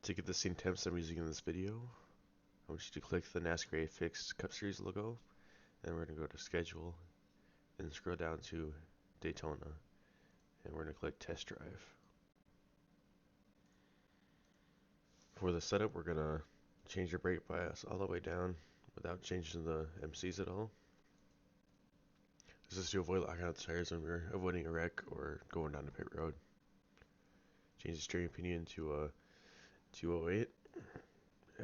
To get the same temps I'm using in this video, I want you to click the NASCAR Fixed Cup Series logo, and we're going to go to Schedule, and scroll down to Daytona, and we're going to click Test Drive. For the setup, we're going to change the brake bias all the way down without changing the MCs at all. This is to avoid locking out the tires when we're avoiding a wreck or going down the pit road. Change the steering pinion to a 208.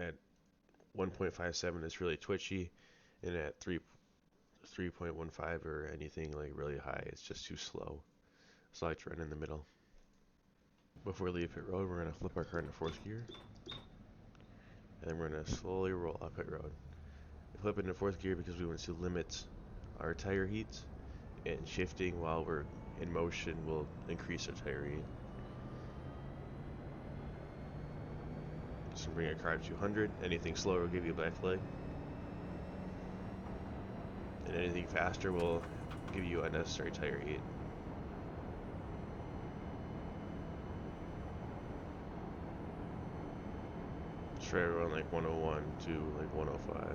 At 1.57 it's really twitchy, and at 3.15 or anything like really high, it's just too slow. So I like to run in the middle. Before we leave pit road, we're going to flip our car into 4th gear, and then we're going to slowly roll up pit road. We flip it into 4th gear because we want to limit our tire heat, and shifting while we're in motion will increase our tire heat. Just bring a car to 200. Anything slower will give you a black flag, and anything faster will give you unnecessary tire heat. Try around like 101 to like 105.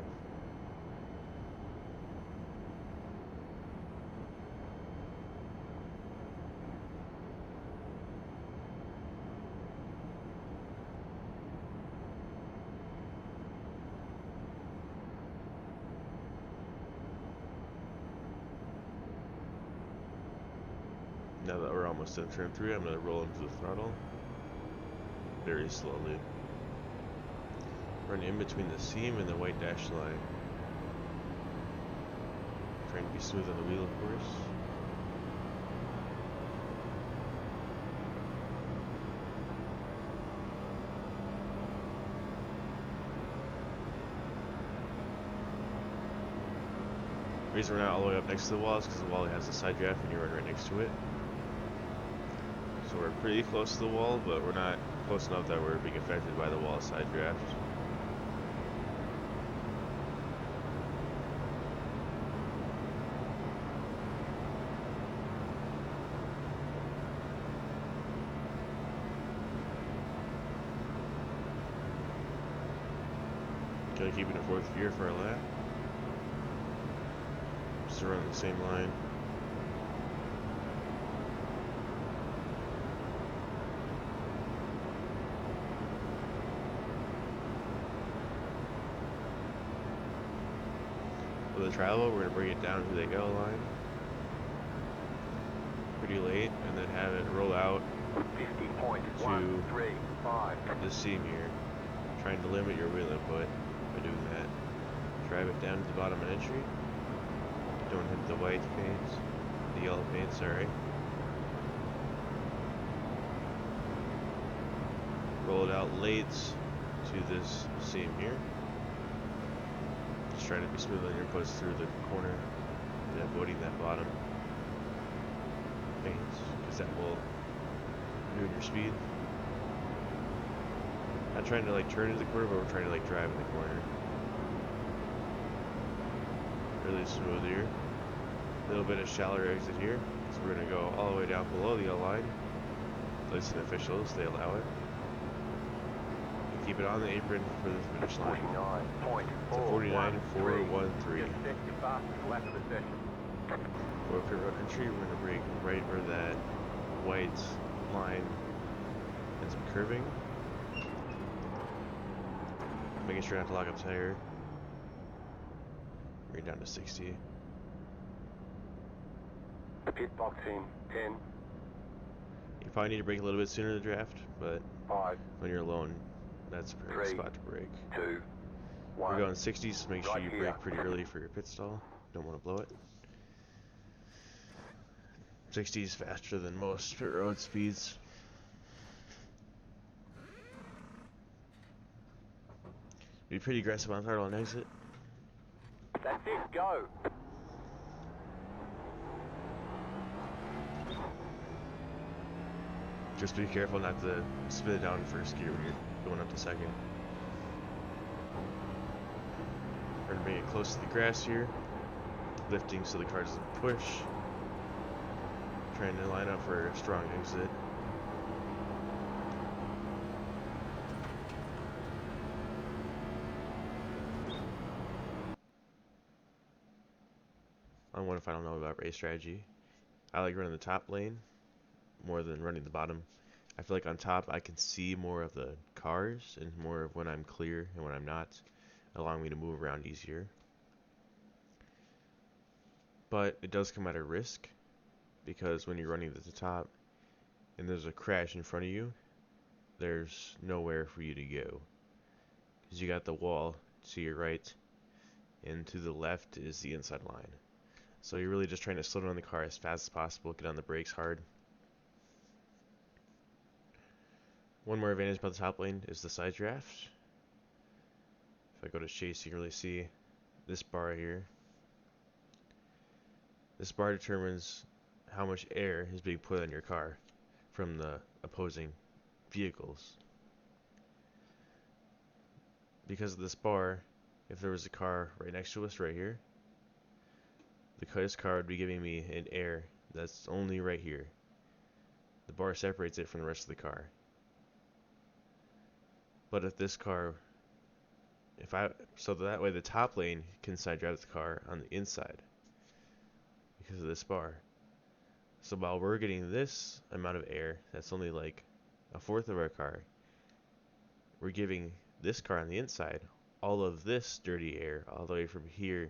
Now that we're almost in turn 3, I'm going to roll into the throttle very slowly. Run in between the seam and the white dashed line. Trying to be smooth on the wheel, of course. The reason we're not all the way up next to the wall is because the wall has a side draft and you run right next to it. So we're pretty close to the wall, but we're not close enough that we're being affected by the wall side draft. Gonna keep it in 4th gear for our lap. Just to run the same line. For the travel, we're gonna bring it down to the yellow line pretty late, and then have it roll out to the seam here. Trying to limit your wheel input by doing that. Drive it down to the bottom of entry. Don't hit the white paints, the yellow paint, sorry. Roll it out late to this seam here. Just trying to be smooth on your inputs through the corner and avoiding that bottom paint, because that will ruin your speed. Not trying to like turn into the corner, but we're trying to like drive in the corner. Really smooth here. A little bit of shallower exit here. So we're going to go all the way down below the yellow line. At least in officials, they allow it. And keep it on the apron for the finish line. So 49.413. For pit road entry, we're going to brake right where that white line and some curving. Making sure not to lock up tire. Bring it down to 60. Pit box in 10. You probably need to brake a little bit sooner in the draft, but 5. when you're alone, that's a perfect spot to brake. 2. 1. We're going 60s, so make sure you brake pretty early for your pit stall. Don't want to blow it. 60 is faster than most pit road speeds. Be pretty aggressive on throttle and exit. That's it, go. Just be careful not to spin it down in first gear when you're going up to second. We're going to bring it close to the grass here. Lifting so the car doesn't push. Trying to line up for a strong exit. on what if I don't know about race strategy. I like running the top lane more than running the bottom. I feel like on top I can see more of the cars and more of when I'm clear and when I'm not, allowing me to move around easier. But it does come at a risk because when you're running at the top and there's a crash in front of you, there's nowhere for you to go. Because you got the wall to your right and to the left is the inside line. So you're really just trying to slow down the car as fast as possible, get on the brakes hard. One more advantage about the top lane is the side draft. If I go to chase, you can really see this bar here. This bar determines how much air is being put on your car from the opposing vehicles. Because of this bar, if there was a car right next to us right here, this car would be giving me an air that's only right here. The bar separates it from the rest of the car. But if this car, so that way the top lane can side drive the car on the inside because of this bar. So while we're getting this amount of air, that's only like a fourth of our car, we're giving this car on the inside all of this dirty air all the way from here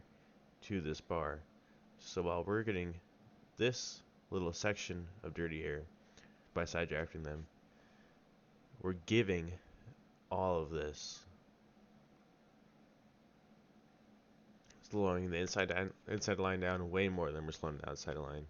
to this bar. So while we're getting this little section of dirty air by side drafting them, we're giving all of this, slowing the inside line down way more than we're slowing the outside line.